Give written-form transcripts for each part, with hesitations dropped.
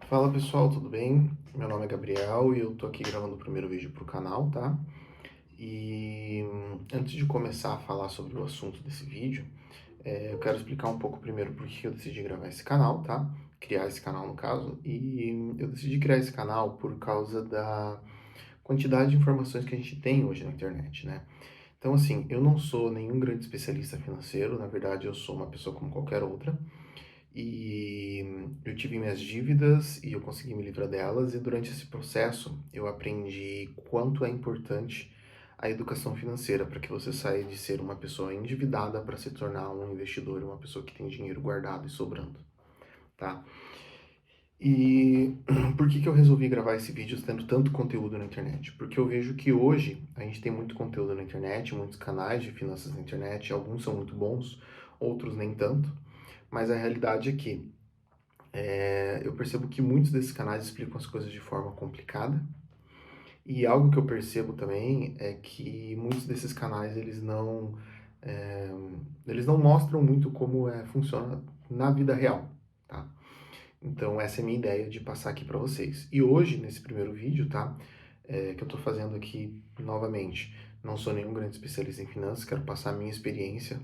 Fala pessoal, tudo bem? Meu nome é Gabriel e eu tô aqui gravando o primeiro vídeo pro canal, tá? E antes de começar a falar sobre o assunto desse vídeo, eu quero explicar um pouco primeiro por que eu decidi gravar esse canal, tá? Criar esse canal no caso. E eu decidi criar esse canal por causa da quantidade de informações que a gente tem hoje na internet, né? Então, assim, eu não sou nenhum grande especialista financeiro, na verdade, eu sou uma pessoa como qualquer outra. E eu tive minhas dívidas e eu consegui me livrar delas, e durante esse processo eu aprendi quanto é importante a educação financeira para que você saia de ser uma pessoa endividada para se tornar um investidor, uma pessoa que tem dinheiro guardado e sobrando, tá? E por que que eu resolvi gravar esse vídeo tendo tanto conteúdo na internet? Porque eu vejo que hoje a gente tem muito conteúdo na internet, muitos canais de finanças na internet, alguns são muito bons, outros nem tanto, mas a realidade é que eu percebo que muitos desses canais explicam as coisas de forma complicada. E algo que eu percebo também é que muitos desses canais é, eles não mostram muito como funciona na vida real, tá? Então essa é a minha ideia de passar aqui para vocês. E hoje, nesse primeiro vídeo, tá? Que eu tô fazendo aqui novamente, não sou nenhum grande especialista em finanças, quero passar a minha experiência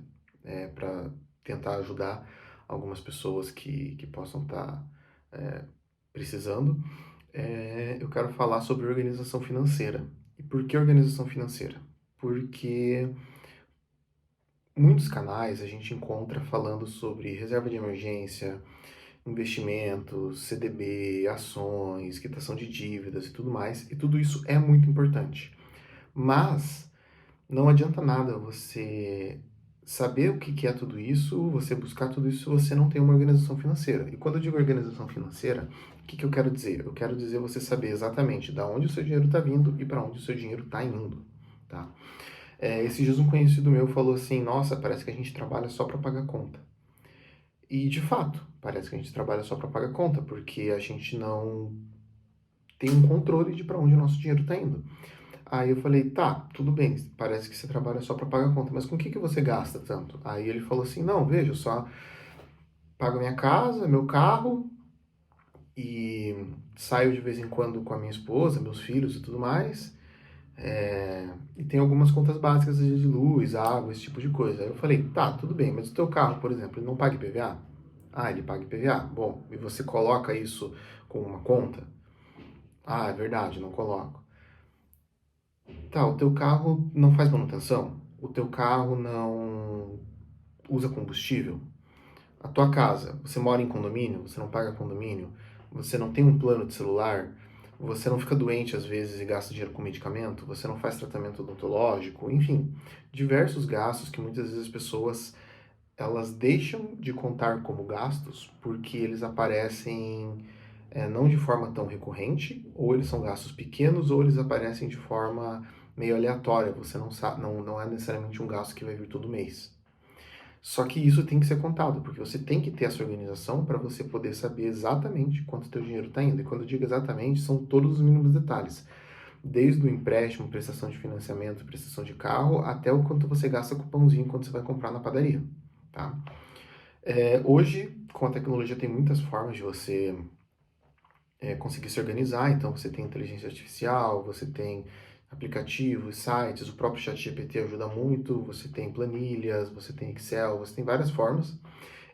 para tentar ajudar algumas pessoas que possam estar precisando. Eu quero falar sobre organização financeira. E por que organização financeira? Porque muitos canais a gente encontra falando sobre reserva de emergência, investimentos, CDB, ações, quitação de dívidas e tudo mais, e tudo isso é muito importante. Mas não adianta nada você saber o que é tudo isso, você buscar tudo isso se você não tem uma organização financeira. E quando eu digo organização financeira, o que eu quero dizer? Eu quero dizer você saber exatamente de onde o seu dinheiro está vindo e para onde o seu dinheiro está indo, tá? Esses dias um conhecido meu falou assim, nossa, parece que a gente trabalha só para pagar conta. E de fato, parece que a gente trabalha só para pagar conta, porque a gente não tem um controle de para onde o nosso dinheiro está indo. Aí eu falei, tá, tudo bem, parece que você trabalha só para pagar conta, mas com o que você gasta tanto? Aí ele falou assim, não, veja, eu só pago minha casa, meu carro e saio de vez em quando com a minha esposa, meus filhos e tudo mais. E tem algumas contas básicas de luz, água, esse tipo de coisa. Aí eu falei, tá, tudo bem, mas o teu carro, por exemplo, ele não paga IPVA? Ah, ele paga IPVA? Bom, e você coloca isso com uma conta? Ah, é verdade, não coloco. Tá, o teu carro não faz manutenção? O teu carro não usa combustível? A tua casa, você mora em condomínio? Você não paga condomínio? Você não tem um plano de celular? Você não fica doente às vezes e gasta dinheiro com medicamento? Você não faz tratamento odontológico? Enfim, diversos gastos que muitas vezes as pessoas elas deixam de contar como gastos porque eles aparecem não de forma tão recorrente, ou eles são gastos pequenos, ou eles aparecem de forma meio aleatória. Você não sabe, não é necessariamente um gasto que vai vir todo mês. Só que isso tem que ser contado, porque você tem que ter essa organização para você poder saber exatamente quanto teu dinheiro está indo. E quando eu digo exatamente, são todos os mínimos detalhes. Desde o empréstimo, prestação de financiamento, prestação de carro, até o quanto você gasta com o pãozinho quando você vai comprar na padaria, tá? Hoje, com a tecnologia, tem muitas formas de você conseguir se organizar. Então, você tem inteligência artificial, você tem aplicativos, sites, o próprio ChatGPT ajuda muito, você tem planilhas, você tem Excel, você tem várias formas.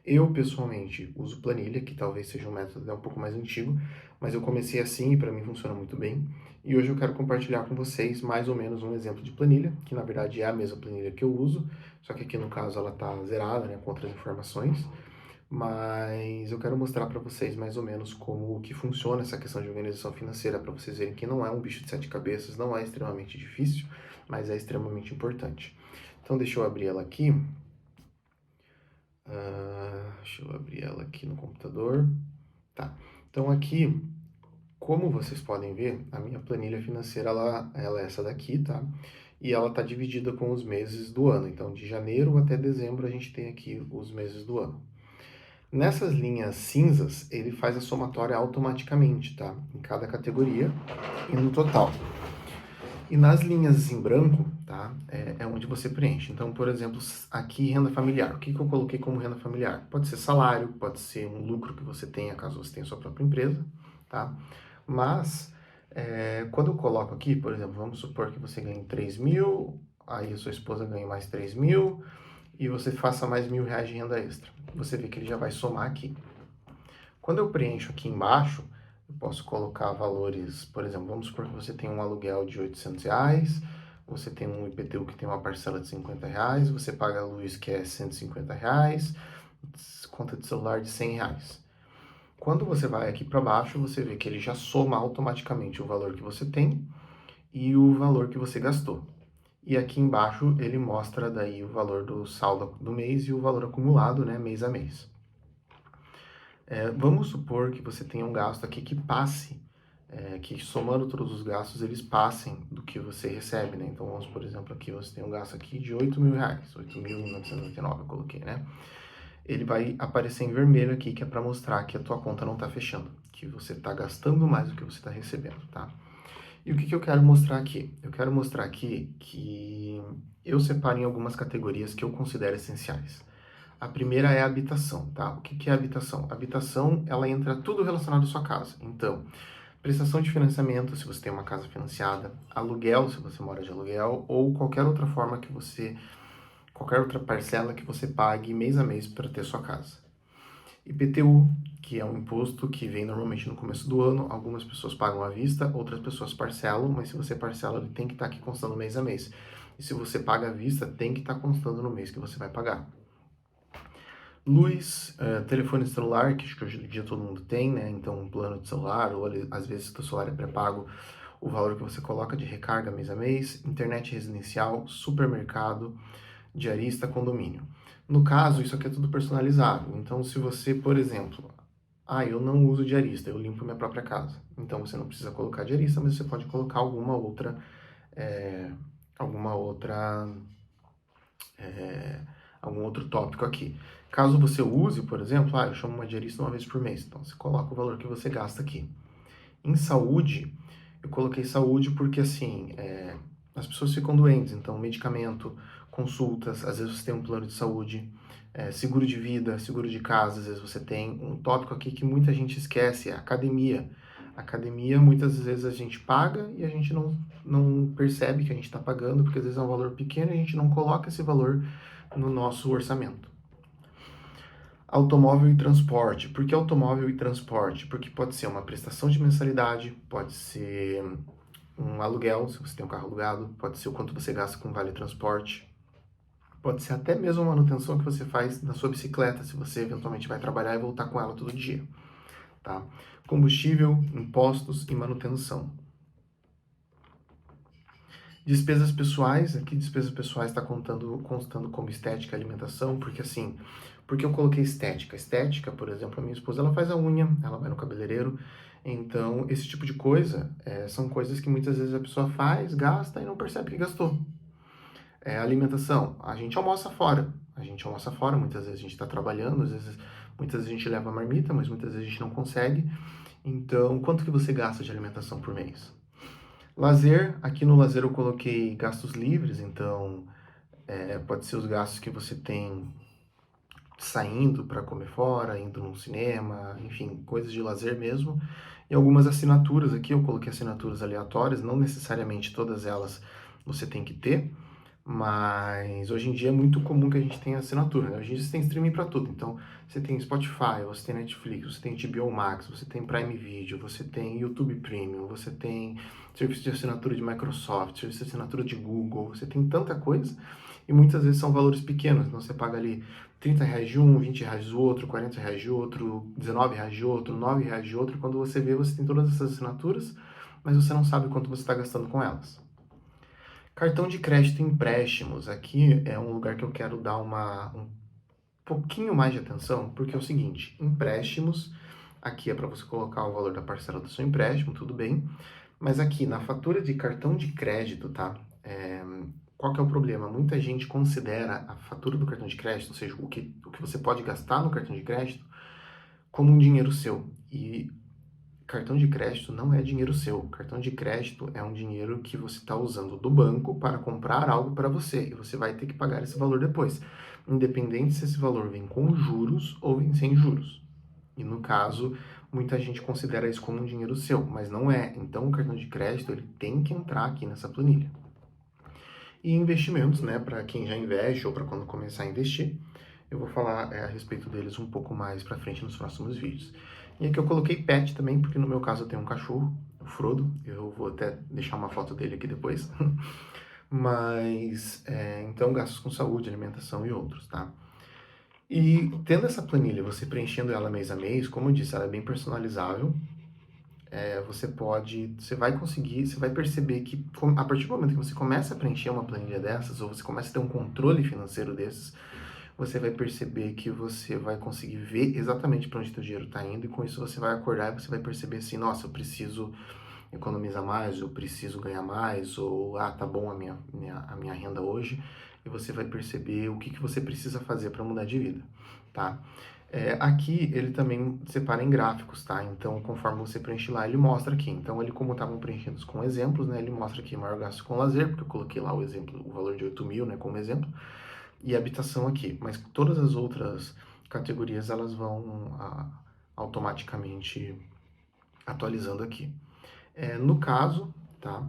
Eu, pessoalmente, uso planilha, que talvez seja um método um pouco mais antigo, mas eu comecei assim e para mim funciona muito bem. E hoje eu quero compartilhar com vocês mais ou menos um exemplo de planilha, que na verdade é a mesma planilha que eu uso, só que aqui no caso ela está zerada, né, com outras informações. Mas eu quero mostrar para vocês mais ou menos como que funciona essa questão de organização financeira, para vocês verem que não é um bicho de sete cabeças, não é extremamente difícil, mas é extremamente importante. Então deixa eu abrir ela aqui. Deixa eu abrir ela aqui no computador. Tá. Então aqui, como vocês podem ver, a minha planilha financeira ela é essa daqui, tá? E ela está dividida com os meses do ano. Então, de janeiro até dezembro, a gente tem aqui os meses do ano. Nessas linhas cinzas, ele faz a somatória automaticamente, tá? Em cada categoria e no total. E nas linhas em branco, tá? É onde você preenche. Então, por exemplo, aqui renda familiar. O que eu coloquei como renda familiar? Pode ser salário, pode ser um lucro que você tenha, caso você tenha sua própria empresa, tá? Mas, quando eu coloco aqui, por exemplo, vamos supor que você ganhe 3.000, aí a sua esposa ganha mais 3.000 e você faça mais R$ 1.000 de renda extra. Você vê que ele já vai somar aqui. Quando eu preencho aqui embaixo, eu posso colocar valores, por exemplo, vamos supor que você tem um aluguel de R$ 800, você tem um IPTU que tem uma parcela de R$ 50, você paga a luz que é R$ 150, conta de celular de R$ 100. Quando você vai aqui para baixo, você vê que ele já soma automaticamente o valor que você tem e o valor que você gastou. E aqui embaixo ele mostra daí o valor do saldo do mês e o valor acumulado, né, mês a mês. Vamos supor que você tenha um gasto aqui que passe, que somando todos os gastos eles passem do que você recebe, né? Então vamos, por exemplo, aqui você tem um gasto aqui de R$ 8.000, 8.999 eu coloquei, né? Ele vai aparecer em vermelho aqui, que é para mostrar que a tua conta não está fechando, que você está gastando mais do que você está recebendo, tá? E o que eu quero mostrar aqui? Eu quero mostrar aqui que eu separo em algumas categorias que eu considero essenciais. A primeira é a habitação, tá? O que é a habitação? A habitação, ela entra tudo relacionado à sua casa. Então, prestação de financiamento, se você tem uma casa financiada, aluguel, se você mora de aluguel, ou qualquer outra forma que você, qualquer outra parcela que você pague mês a mês para ter sua casa. IPTU, que é um imposto que vem normalmente no começo do ano, algumas pessoas pagam à vista, outras pessoas parcelam, mas se você parcela, ele tem que estar aqui constando mês a mês. E se você paga à vista, tem que estar constando no mês que você vai pagar. Luz, telefone celular, que acho que hoje em dia todo mundo tem, né? Então, um plano de celular, ou às vezes o celular é pré-pago, o valor que você coloca de recarga mês a mês, internet residencial, supermercado, diarista, condomínio. No caso, isso aqui é tudo personalizado. Então, se você, por exemplo, eu não uso diarista, eu limpo minha própria casa. Então, você não precisa colocar diarista, mas você pode colocar é, alguma outra algum outro tópico aqui. Caso você use, por exemplo, eu chamo uma diarista uma vez por mês, então você coloca o valor que você gasta aqui. Em saúde, eu coloquei saúde porque, assim, as pessoas ficam doentes, então medicamento, consultas, às vezes você tem um plano de saúde, seguro de vida, seguro de casa, às vezes você tem. Um tópico aqui que muita gente esquece, é academia. Academia, muitas vezes a gente paga e a gente não percebe que a gente está pagando, porque às vezes é um valor pequeno e a gente não coloca esse valor no nosso orçamento. Automóvel e transporte. Por que automóvel e transporte? Porque pode ser uma prestação de mensalidade, pode ser um aluguel, se você tem um carro alugado, pode ser o quanto você gasta com vale transporte, pode ser até mesmo a manutenção que você faz na sua bicicleta, se você eventualmente vai trabalhar e voltar com ela todo dia, tá? Combustível, impostos e manutenção. Despesas pessoais, aqui despesas pessoais está constando como estética e alimentação, porque assim, porque eu coloquei estética. Estética, por exemplo, a minha esposa, ela faz a unha, ela vai no cabeleireiro, então esse tipo de coisa são coisas que muitas vezes a pessoa faz, gasta e não percebe que gastou. Alimentação, a gente almoça fora, muitas vezes a gente está trabalhando, muitas vezes a gente leva marmita, mas muitas vezes a gente não consegue, então quanto que você gasta de alimentação por mês? Lazer, aqui no lazer eu coloquei gastos livres, então pode ser os gastos que você tem saindo para comer fora, indo num cinema, enfim, coisas de lazer mesmo. E algumas assinaturas aqui, eu coloquei assinaturas aleatórias, não necessariamente todas elas você tem que ter, mas hoje em dia é muito comum que a gente tenha assinatura, né? Hoje em dia você tem streaming para tudo, então você tem Spotify, você tem Netflix, você tem HBO Max, você tem Prime Video, você tem YouTube Premium, você tem serviço de assinatura de Microsoft, serviço de assinatura de Google, você tem tanta coisa e muitas vezes são valores pequenos, então você paga ali R$ 30 de um, R$ 20 do outro, R$ 40 de outro, R$ 19 de outro, R$ 9 de outro, quando você vê você tem todas essas assinaturas, mas você não sabe quanto você está gastando com elas. Cartão de crédito e empréstimos. Aqui é um lugar que eu quero dar um pouquinho mais de atenção, porque é o seguinte, empréstimos, aqui é para você colocar o valor da parcela do seu empréstimo, tudo bem, mas aqui na fatura de cartão de crédito, tá? Qual que é o problema? Muita gente considera a fatura do cartão de crédito, ou seja, o que você pode gastar no cartão de crédito, como um dinheiro seu. E cartão de crédito não é dinheiro seu. Cartão de crédito é um dinheiro que você está usando do banco para comprar algo para você. E você vai ter que pagar esse valor depois. Independente se esse valor vem com juros ou vem sem juros. E no caso, muita gente considera isso como um dinheiro seu, mas não é. Então o cartão de crédito ele tem que entrar aqui nessa planilha. E investimentos, né, para quem já investe ou para quando começar a investir, eu vou falar a respeito deles um pouco mais para frente nos próximos vídeos. E aqui eu coloquei pet também, porque no meu caso eu tenho um cachorro, o Frodo, eu vou até deixar uma foto dele aqui depois. Mas, então, gastos com saúde, alimentação e outros, tá? E tendo essa planilha, você preenchendo ela mês a mês, como eu disse, ela é bem personalizável. Você vai conseguir, você vai perceber que a partir do momento que você começa a preencher uma planilha dessas, ou você começa a ter um controle financeiro desses, você vai perceber que você vai conseguir ver exatamente para onde seu dinheiro está indo, e com isso você vai acordar e você vai perceber assim, nossa, eu preciso economizar mais, eu preciso ganhar mais, ou tá bom a minha renda hoje, e você vai perceber o que você precisa fazer para mudar de vida, tá? Aqui ele também separa em gráficos, tá? Então, conforme você preenche lá, ele mostra aqui. Então, ele como estavam preenchidos com exemplos, né? Ele mostra aqui maior gasto com lazer, porque eu coloquei lá o exemplo, o valor de 8 mil, né? Como exemplo, e habitação aqui. Mas todas as outras categorias, elas vão automaticamente atualizando aqui. No caso, tá?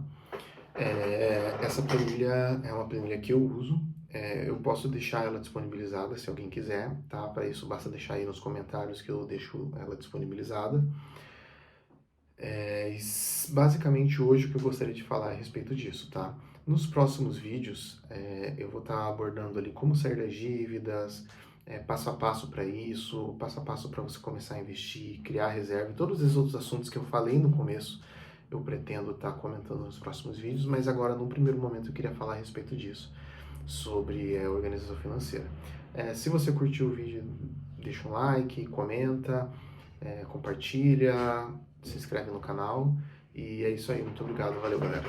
Essa planilha é uma planilha que eu uso. Eu posso deixar ela disponibilizada se alguém quiser, tá? Para isso basta deixar aí nos comentários que eu deixo ela disponibilizada. Basicamente hoje o que eu gostaria de falar é a respeito disso, tá? Nos próximos vídeos eu vou estar abordando ali como sair das dívidas, passo a passo para isso, passo a passo para você começar a investir, criar reserva, e todos os outros assuntos que eu falei no começo eu pretendo estar comentando nos próximos vídeos, mas agora, num primeiro momento, eu queria falar a respeito disso, sobre organização financeira. Se você curtiu o vídeo, deixa um like, comenta, compartilha, se inscreve no canal, e é isso aí. Muito obrigado, valeu, galera.